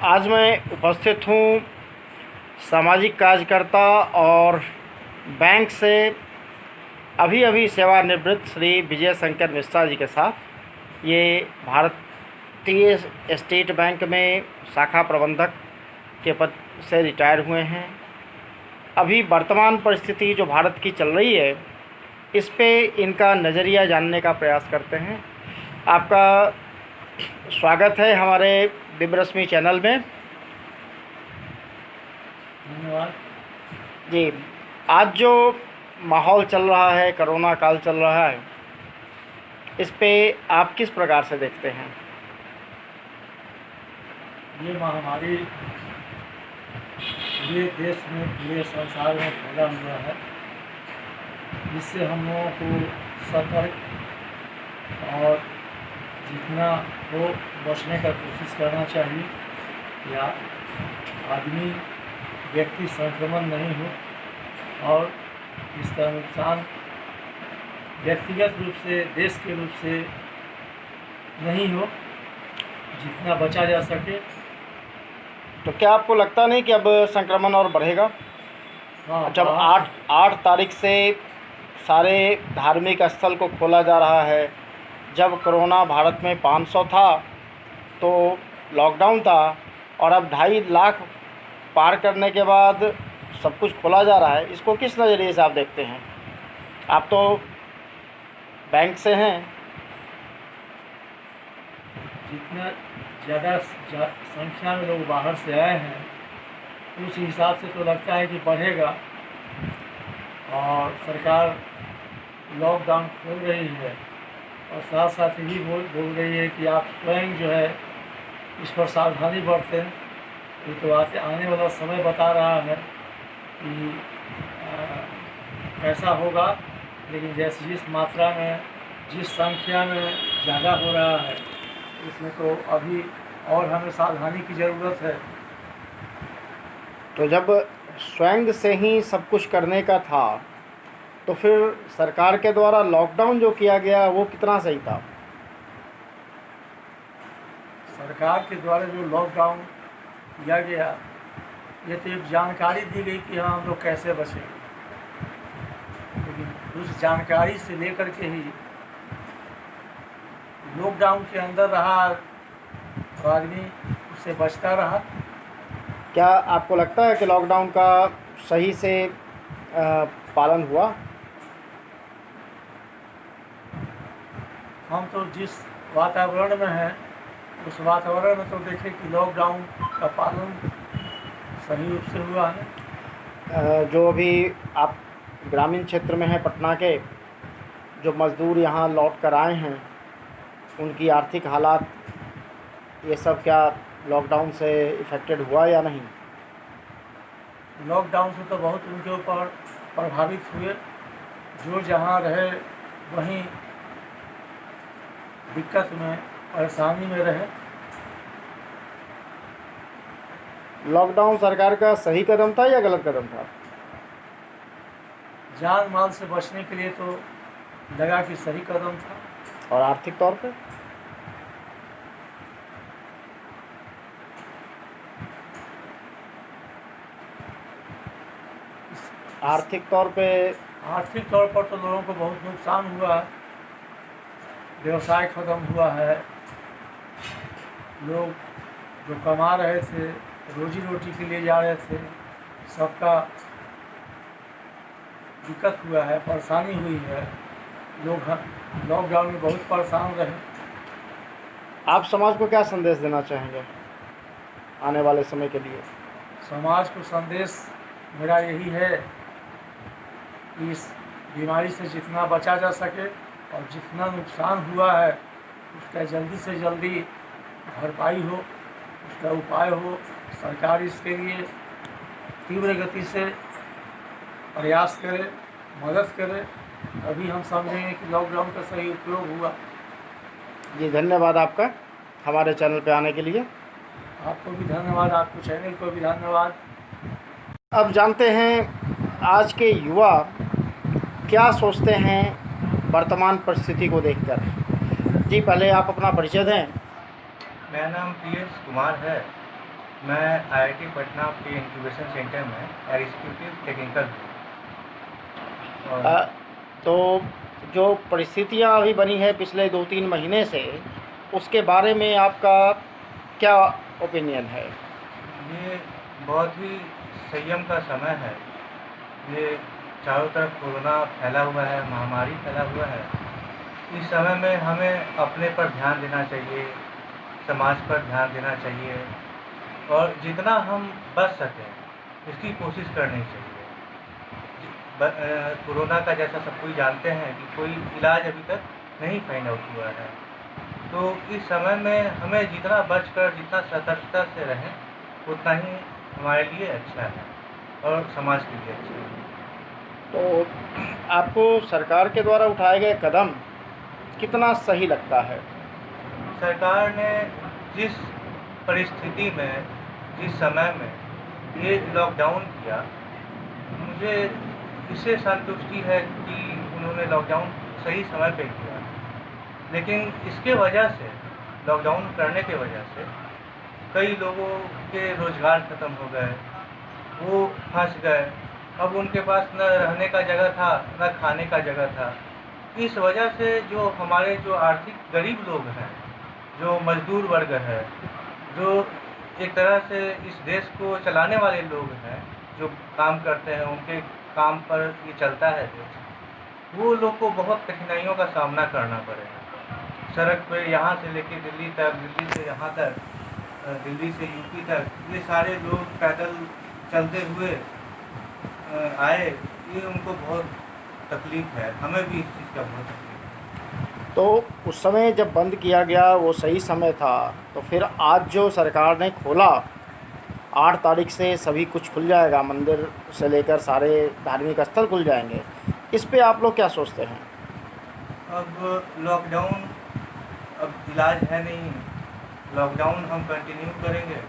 आज मैं उपस्थित हूँ सामाजिक कार्यकर्ता और बैंक से अभी अभी सेवानिवृत्त श्री विजय शंकर मिश्रा जी के साथ। ये भारतीय स्टेट बैंक में शाखा प्रबंधक के पद से रिटायर हुए हैं। अभी वर्तमान परिस्थिति जो भारत की चल रही है, इस पे इनका नज़रिया जानने का प्रयास करते हैं। आपका स्वागत है हमारे दिव्यरश्मि चैनल में। धन्यवाद जी, आज जो माहौल चल रहा है, कोरोना काल चल रहा है, इस पे आप किस प्रकार से देखते हैं? ये महामारी पूरे देश में, पूरे संसार में फैला हुआ है, जिससे हम लोगों को सतर्क और जितना हो बचने का कोशिश करना चाहिए, या आदमी व्यक्ति संक्रमण नहीं हो और इसका नुकसान व्यक्तिगत रूप से, देश के रूप से नहीं हो, जितना बचा जा सके। तो क्या आपको लगता नहीं कि अब संक्रमण और बढ़ेगा? हाँ, जब आठ तारीख से सारे धार्मिक स्थल को खोला जा रहा है, जब कोरोना भारत में 500 था तो लॉकडाउन था, और अब 2.5 लाख पार करने के बाद सब कुछ खोला जा रहा है, इसको किस नज़रिए से आप देखते हैं? आप तो बैंक से हैं। जितना ज़्यादा संख्या में लोग बाहर से आए हैं, उस हिसाब से तो लगता है कि बढ़ेगा, और सरकार लॉकडाउन खोल रही है और साथ साथ ही बोल रही है कि आप स्वयं जो है इस पर सावधानी बरतें। ये तो आने वाला समय बता रहा है कि कैसा होगा, लेकिन जैसे जिस मात्रा में, जिस संख्या में ज़्यादा हो रहा है, इसमें तो अभी और हमें सावधानी की ज़रूरत है। तो जब स्वयं से ही सब कुछ करने का था, तो फिर सरकार के द्वारा लॉकडाउन जो किया गया वो कितना सही था? सरकार के द्वारा जो लॉकडाउन किया गया, ये तो एक जानकारी दी गई कि हाँ हम लोग कैसे बचें, लेकिन उस जानकारी से लेकर के ही लॉकडाउन के अंदर रहा तो आदमी उससे बचता रहा। क्या आपको लगता है कि लॉकडाउन का सही से पालन हुआ? हम तो जिस वातावरण में हैं, उस वातावरण में तो देखें कि लॉकडाउन का पालन सही रूप से हुआ है। जो अभी आप ग्रामीण क्षेत्र में हैं, पटना के जो मज़दूर यहाँ लौट कर आए हैं, उनकी आर्थिक हालात, ये सब क्या लॉकडाउन से इफ़ेक्टेड हुआ या नहीं? लॉकडाउन से तो बहुत उनके ऊपर प्रभावित हुए। जो जहाँ रहे वहीं दिक्कत में, परेशानी में रहे। लॉकडाउन सरकार का सही कदम था या गलत कदम था? जान माल से बचने के लिए तो लगा कि सही कदम था। और आर्थिक तौर पे? आर्थिक तौर पर तो लोगों को बहुत नुकसान हुआ। व्यवसाय खत्म हुआ है, लोग जो कमा रहे थे, रोजी रोटी के लिए जा रहे थे, सबका दिक्कत हुआ है, परेशानी हुई है। लोग लॉकडाउन में बहुत परेशान रहे। आप समाज को क्या संदेश देना चाहेंगे आने वाले समय के लिए? समाज को संदेश मेरा यही है कि इस बीमारी से जितना बचा जा सके और जितना नुकसान हुआ है उसका जल्दी से जल्दी भरपाई हो, उसका उपाय हो। सरकार इसके लिए तीव्र गति से प्रयास करे, मदद करे, अभी हम समझेंगे कि लॉकडाउन का सही उपयोग हुआ। जी, धन्यवाद आपका हमारे चैनल पे आने के लिए। आपको भी धन्यवाद, आपको चैनल को भी धन्यवाद। अब जानते हैं आज के युवा क्या सोचते हैं वर्तमान परिस्थिति को देखकर। जी, पहले आप अपना परिचय दें। मेरा नाम PS कुमार है। मैं आईआईटी पटना के इंक्यूबेशन सेंटर में एग्जीक्यूटिव टेक्निकल हूँ। और अ, तो जो परिस्थितियाँ अभी बनी है पिछले 2-3 महीने से, उसके बारे में आपका क्या ओपिनियन है? ये बहुत ही संयम का समय है। ये चारों तरफ कोरोना फैला हुआ है, महामारी फैला हुआ है। इस समय में हमें अपने पर ध्यान देना चाहिए, समाज पर ध्यान देना चाहिए और जितना हम बच सकें इसकी कोशिश करनी चाहिए। कोरोना का जैसा सब कोई जानते हैं कि कोई इलाज अभी तक नहीं फाइंड आउट हुआ है। तो इस समय में हमें जितना बचकर जितना सतर्कता से रहें उतना ही हमारे लिए अच्छा है और समाज के लिए अच्छा है। तो आपको सरकार के द्वारा उठाए गए कदम कितना सही लगता है? सरकार ने जिस परिस्थिति में, जिस समय में ये लॉकडाउन किया, मुझे इससे संतुष्टि है कि उन्होंने लॉकडाउन सही समय पे किया। लेकिन इसके वजह से, लॉकडाउन करने के वजह से कई लोगों के रोज़गार ख़त्म हो गए, वो फंस गए। अब उनके पास न रहने का जगह था, न खाने का जगह था। इस वजह से जो हमारे जो आर्थिक गरीब लोग हैं, जो मज़दूर वर्ग है, जो एक तरह से इस देश को चलाने वाले लोग हैं, जो काम करते हैं, उनके काम पर ये चलता है देश, वो लोग को बहुत कठिनाइयों का सामना करना पड़ेगा। सड़क पे यहाँ से लेके दिल्ली तक, दिल्ली से यहाँ तक, दिल्ली से यूपी तक, ये सारे लोग पैदल चलते हुए आए। ये उनको बहुत तकलीफ़ है, हमें भी इस चीज़ का बहुत तकलीफ़ है। तो उस समय जब बंद किया गया वो सही समय था, तो फिर आज जो सरकार ने खोला, 8 तारीख से सभी कुछ खुल जाएगा, मंदिर से लेकर सारे धार्मिक स्थल खुल जाएंगे। इस पे आप लोग क्या सोचते हैं? अब लॉकडाउन, अब इलाज है नहीं, लॉकडाउन हम कंटिन्यू करेंगे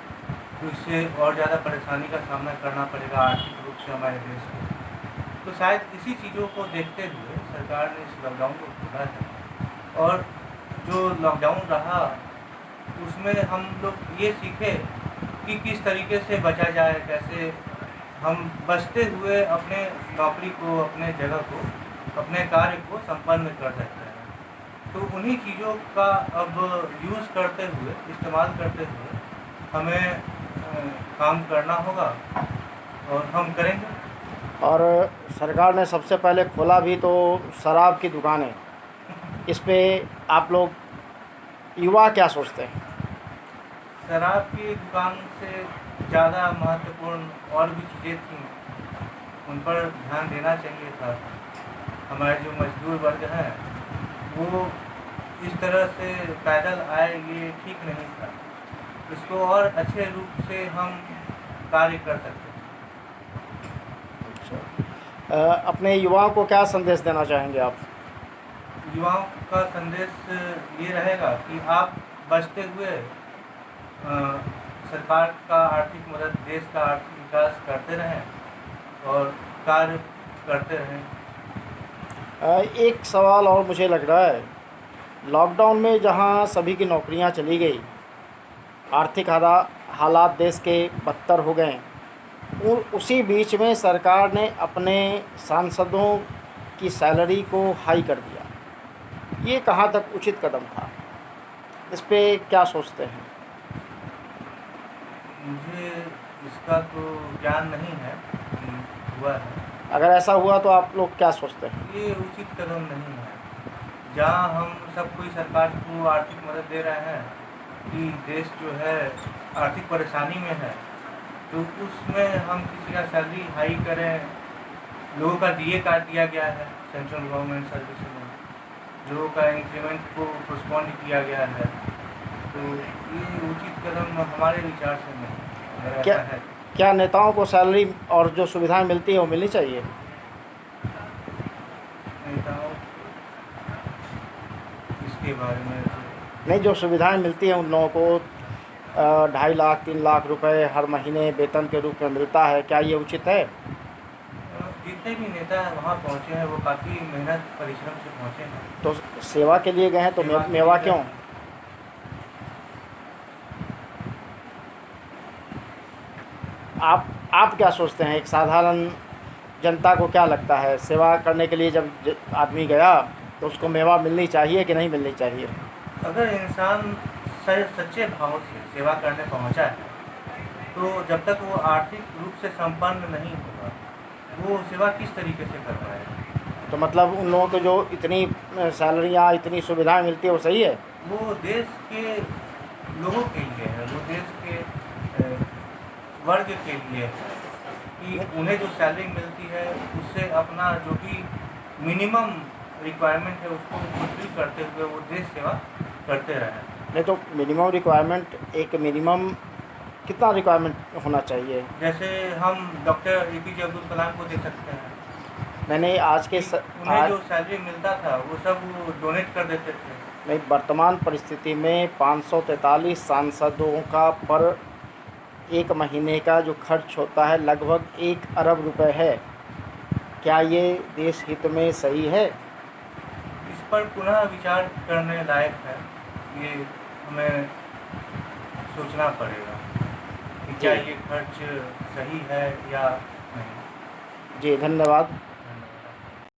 तो इससे और ज़्यादा परेशानी का सामना करना पड़ेगा आर्थिक रूप से हमारे देश को। तो शायद इसी चीज़ों को देखते हुए सरकार ने इस लॉकडाउन को खोला है। और जो लॉकडाउन रहा उसमें हम लोग ये सीखे कि किस तरीके से बचा जाए, कैसे हम बचते हुए अपने नौकरी को, अपने जगह को, अपने कार्य को संपन्न कर सकते हैं। तो उन्हीं चीज़ों का अब यूज़ करते हुए, इस्तेमाल करते हुए हमें काम करना होगा और हम करेंगे। और सरकार ने सबसे पहले खोला भी तो शराब की दुकानें, इस पे आप लोग युवा क्या सोचते हैं? शराब की दुकान से ज़्यादा महत्वपूर्ण और भी चीज़ें थीं, उन पर ध्यान देना चाहिए था। हमारे जो मजदूर वर्ग हैं वो इस तरह से पैदल आए, ये ठीक नहीं था। इसको और अच्छे रूप से हम कार्य कर सकते अपने युवाओं को क्या संदेश देना चाहेंगे आप? हैं। युवाओं का संदेश ये रहेगा कि आप बचते हुए सरकार का आर्थिक मदद, देश का आर्थिक विकास करते रहें और कार्य करते रहें। एक सवाल और मुझे लग रहा है, लॉकडाउन में जहां सभी की नौकरियां चली गई, आर्थिक हालात देश के बदतर हो गए, उसी बीच में सरकार ने अपने सांसदों की सैलरी को हाई कर दिया। ये कहाँ तक उचित कदम था? इस पे क्या सोचते हैं? मुझे इसका तो ज्ञान नहीं है कि हुआ है। अगर ऐसा हुआ तो आप लोग क्या सोचते हैं? ये उचित कदम नहीं है। जहाँ हम सब कोई सरकार को आर्थिक मदद दे रहे हैं कि देश जो है आर्थिक परेशानी में है, तो उसमें हम किसी का सैलरी हाई करें। लोगों का डीए काट दिया गया है सेंट्रल गवर्नमेंट सर्विस में, लोगों का इंक्रीमेंट को पोस्टपोन किया गया है। तो ये उचित कदम हमारे विचार से नहीं अगर क्या ऐसा है। क्या नेताओं को सैलरी और जो सुविधाएं मिलती है वो मिलनी चाहिए? नेताओं इसके बारे में नहीं, जो सुविधाएं मिलती हैं उन लोगों को 2.5 लाख 3 लाख रुपए हर महीने वेतन के रूप में मिलता है, क्या ये उचित है? जितने भी नेता वहाँ पहुँचे हैं वो काफ़ी मेहनत परिश्रम से पहुँचे हैं। तो सेवा के लिए गए हैं तो सेवा के मेवा लिए क्यों? गए हैं। आप क्या सोचते हैं, एक साधारण जनता को क्या लगता है, सेवा करने के लिए जब आदमी गया तो उसको मेवा मिलनी चाहिए कि नहीं मिलनी चाहिए? अगर इंसान सच्चे भाव से सेवा करने पहुंचा है तो जब तक वो आर्थिक रूप से संपन्न नहीं होगा वो सेवा किस तरीके से कर पाएगा। तो मतलब उन लोगों को जो इतनी सैलरियाँ, इतनी सुविधाएं मिलती है, वो सही है? वो देश के लोगों के लिए है, वो देश के वर्ग के लिए है कि उन्हें जो सैलरी मिलती है उससे अपना जो भी मिनिमम रिक्वायरमेंट है उसको फुलफिल करते हुए वो देश सेवा करते रहें। नहीं तो मिनिमम रिक्वायरमेंट, एक मिनिमम कितना रिक्वायरमेंट होना चाहिए? जैसे हम डॉक्टर APJ अब्दुल कलाम को दे सकते हैं। मैंने आज के उन्हें जो सैलरी मिलता था वो सब डोनेट कर देते थे। नहीं, वर्तमान परिस्थिति में 543 सांसदों का पर एक महीने का जो खर्च होता है लगभग 1 अरब रुपए है। क्या ये देश हित में सही है? इस पर पुनः विचार करने लायक है, ये हमें सोचना पड़ेगा कि क्या जी। ये खर्च सही है या नहीं। जी, धन्यवाद।